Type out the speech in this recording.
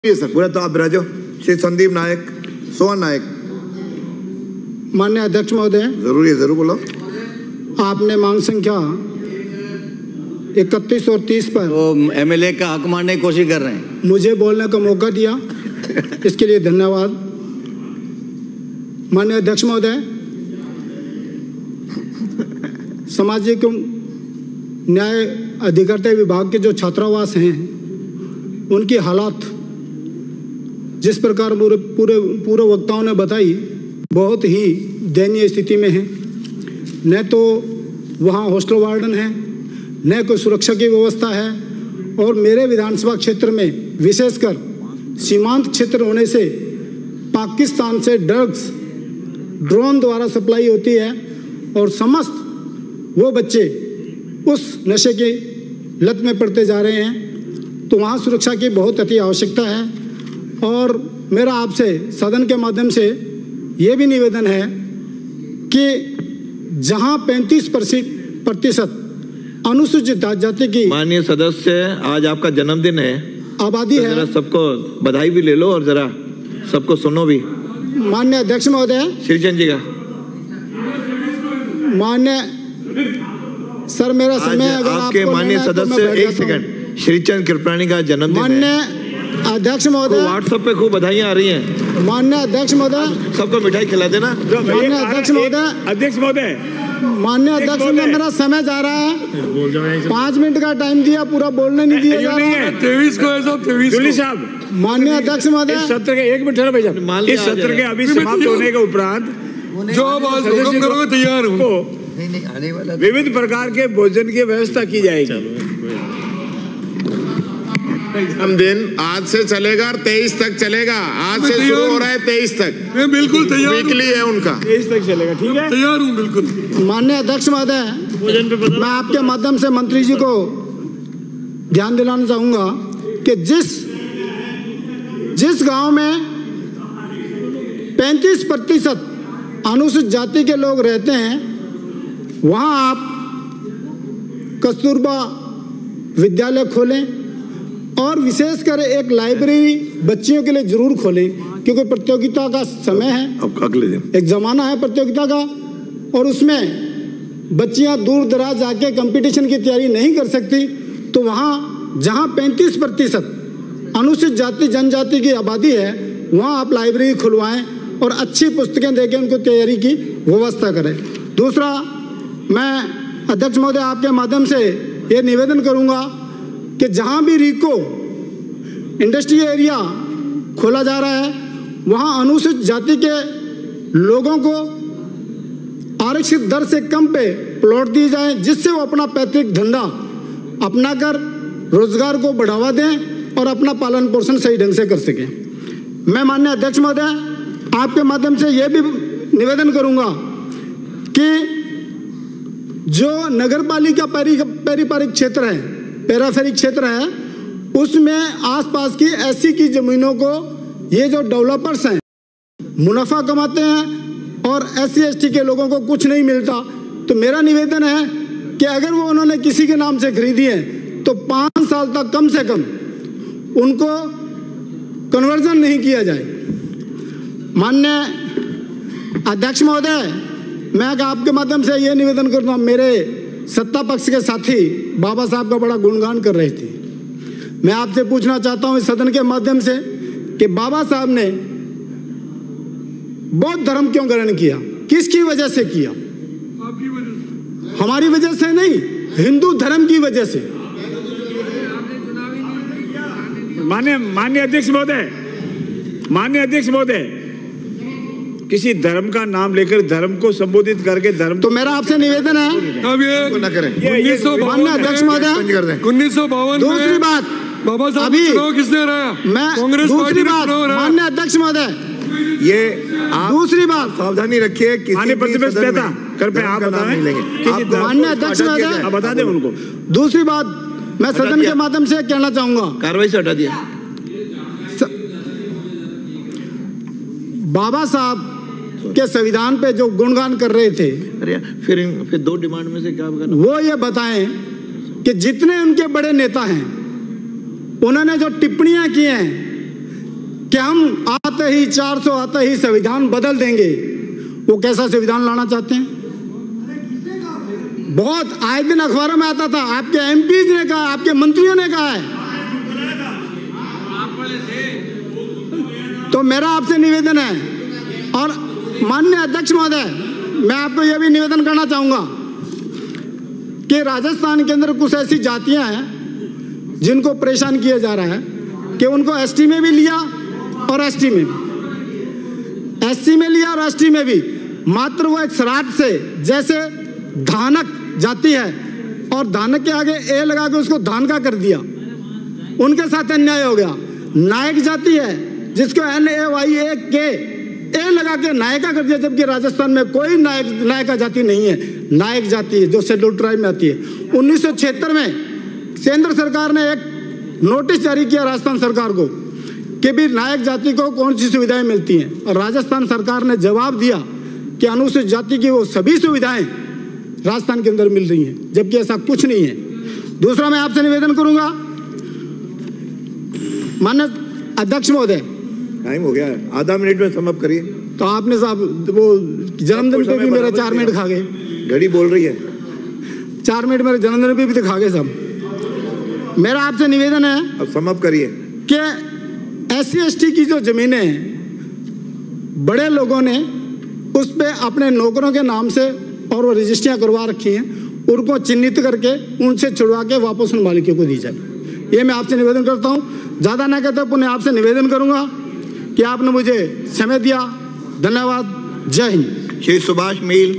Sir तो आप राजो श्री संदीप नायक, सोहन नायक। माननीय अध्यक्ष महोदय, जरूर है, जरूर बोलो। आपने मांग संख्या 31 और 30 पर तो एमएलए का हक मारने की कोशिश कर रहे हैं। मुझे बोलने का मौका दिया, इसके लिए धन्यवाद। माननीय अध्यक्ष महोदय, सामाजिक न्याय अधिकारिता विभाग के जो छात्रावास हैं उनकी हालात जिस प्रकार पूरे वक्ताओं ने बताई बहुत ही दयनीय स्थिति में है। न तो वहाँ हॉस्टल वार्डन है, न कोई सुरक्षा की व्यवस्था है, और मेरे विधानसभा क्षेत्र में विशेषकर सीमांत क्षेत्र होने से पाकिस्तान से ड्रग्स ड्रोन द्वारा सप्लाई होती है और समस्त वो बच्चे उस नशे की लत में पड़ते जा रहे हैं। तो वहाँ सुरक्षा की बहुत अति आवश्यकता है। और मेरा आपसे सदन के माध्यम से ये भी निवेदन है कि जहाँ 35% अनुसूचित जाति की माननीय सदस्य, आज आपका जन्मदिन है, आबादी तो है, जरा सबको बधाई भी ले लो और जरा सबको सुनो भी। माननीय अध्यक्ष महोदय, श्रीचंद जी का मान्य सर, मेरा समय अगर आपके माननीय सदस्य, एक सेकंड, श्रीचंद कृपलानी का जन्मदिन है। माननीय अध्यक्ष महोदय, व्हाट्सएप पे खूब बधाइयाँ आ रही हैं। माननीय अध्यक्ष महोदय, सबको मिठाई खिला देना। माननीय अध्यक्ष महोदय, माननीय अध्यक्ष महोदय, मेरा समय जा रहा है। 5 मिनट का टाइम दिया, पूरा बोलने नहीं दिया जा रहा है। 23 को है साहब, 23 को। साहब, माननीय अध्यक्ष महोदय, इस सत्र के 1 मिनट ठहरो भैया। इस सत्र के अभी समाप्त होने के उपरांत जो आप आज हुक्म करोगे तैयार हूँ। विविध प्रकार के भोजन की व्यवस्था की जाएगी। दिन आज से चलेगा और 23 तक चलेगा। आज से शुरू हो रहा है 23 तक। मैं बिल्कुल तैयार, वीकली है उनका, 23 तक चलेगा। ठीक है, तैयार हूँ बिल्कुल। माननीय अध्यक्ष महोदय, मैं आपके माध्यम से मंत्री जी को ध्यान दिलाना चाहूंगा कि जिस गांव में 35% अनुसूचित जाति के लोग रहते हैं वहां आप कस्तूरबा विद्यालय खोलें और विशेषकर एक लाइब्रेरी बच्चियों के लिए जरूर खोलें, क्योंकि प्रतियोगिता का समय है, अब अगले दिन एक जमाना है प्रतियोगिता का, और उसमें बच्चियां दूर दराज जाके कंपटीशन की तैयारी नहीं कर सकती। तो वहाँ जहाँ 35% अनुसूचित जाति जनजाति की आबादी है वहाँ आप लाइब्रेरी खुलवाएं और अच्छी पुस्तकें देके उनको तैयारी की व्यवस्था करें। दूसरा, मैं अध्यक्ष महोदय आपके माध्यम से ये निवेदन करूँगा कि जहाँ भी रीको इंडस्ट्रियल एरिया खोला जा रहा है वहाँ अनुसूचित जाति के लोगों को आरक्षित दर से कम पे प्लॉट दिए जाए, जिससे वो अपना पैतृक धंधा अपना कर रोजगार को बढ़ावा दें और अपना पालन पोषण सही ढंग से कर सकें। मैं माननीय अध्यक्ष महोदय आपके माध्यम से ये भी निवेदन करूँगा कि जो नगर पालिका पारिपारिक क्षेत्र है, पैराफेरिक क्षेत्र है, उसमें आसपास की एससी की जमीनों को ये जो डेवलपर्स हैं मुनाफा कमाते हैं और एससी एसटी के लोगों को कुछ नहीं मिलता। तो मेरा निवेदन है कि अगर वो उन्होंने किसी के नाम से खरीदी है तो 5 साल तक कम से कम उनको कन्वर्जन नहीं किया जाए। माननीय अध्यक्ष महोदय, मैं आपके माध्यम से ये निवेदन करता हूँ, मेरे सत्ता पक्ष के साथी बाबा साहब का बड़ा गुणगान कर रहे थे। मैं आपसे पूछना चाहता हूँ इस सदन के माध्यम से कि बाबा साहब ने बौद्ध धर्म क्यों ग्रहण किया, किसकी वजह से किया? आपकी वजह से। हमारी वजह से नहीं, हिंदू धर्म की वजह से। माननीय अध्यक्ष महोदय, किसी धर्म का नाम लेकर धर्म को संबोधित करके धर्म, तो मेरा आपसे निवेदन है अब ये ना करें। 1952 अध्यक्ष महोदय, 1952 दूसरी बात, बाबा साहब अभी चुनाव किसने हराया? मैं कांग्रेस दूसरी पार्टी बात, माननीय अध्यक्ष महोदय, ये आप दूसरी बात, सावधानी रखिए। माननीय प्रतिपक्ष नेता, कृपया आप बताएं। माननीय अध्यक्ष महोदय, आप बता दें उनको। दूसरी बात मैं सदन के माध्यम से कहना चाहूंगा, कार्रवाई से हटा दिया। बाबा साहब के संविधान पे जो गुणगान कर रहे थे, अरे फिर 2 डिमांड में से क्या करना? वो ये बताएं कि जितने उनके बड़े नेता हैं उन्होंने जो टिप्पणियां की हैं कि हम आते ही 400 आते ही संविधान बदल देंगे। वो कैसा संविधान लाना चाहते हैं? बहुत आए दिन अखबारों में आता था, आपके एमपीज ने कहा, आपके मंत्रियों ने कहा है। तो मेरा आपसे निवेदन है, और माननीय अध्यक्ष महोदय, मैं आपको यह भी निवेदन करना चाहूंगा कि राजस्थान के अंदर कुछ ऐसी जातियां हैं जिनको परेशान किया जा रहा है कि उनको एसटी में भी लिया और एसटी में भी, एससी में लिया और एसटी में भी, मात्र वो एक शराब से, जैसे धानक जाति है और धानक के आगे ए लगा के उसको धान का कर दिया, उनके साथ अन्याय हो गया। नायक जाति है जिसको NAYK ए लगा के नायका कर दिया, जबकि राजस्थान में कोई नायका जाति नहीं है। नायक जाति है जो शेड्यूल ट्राइब में आती है। 1976 में केंद्र सरकार ने एक नोटिस जारी किया राजस्थान सरकार को कि भी नायक जाति को कौन सी सुविधाएं मिलती हैं, और राजस्थान सरकार ने जवाब दिया कि अनुसूचित जाति की वो सभी सुविधाएं राजस्थान के अंदर मिल रही हैं, जबकि ऐसा कुछ नहीं है। दूसरा, मैं आपसे निवेदन करूंगा माननीय अध्यक्ष महोदय, टाइम हो गया है, आधा मिनट में समाप्त करिए। तो आपने साहब वो जन्मदिन पे भी मेरा 4 मिनट खा गए। घड़ी बोल रही है। 4 मिनट मेरे जन्मदिन पे भी तो खा गए साहब। मेरा आपसे निवेदन है, अब समाप्त करिए, कि SC/ST की जो जमीनें हैं, बड़े लोगों ने उस पे अपने नौकरों के नाम से और वो रजिस्ट्रियाँ करवा रखी हैं, उनको चिन्हित करके उनसे छुड़वा के वापस उन मालिकों को दी जाए। ये मैं आपसे निवेदन करता हूँ। ज़्यादा ना कहते पुनः आपसे निवेदन करूँगा कि आपने मुझे समय दिया। धन्यवाद। जय हिंद। श्री सुभाष मील।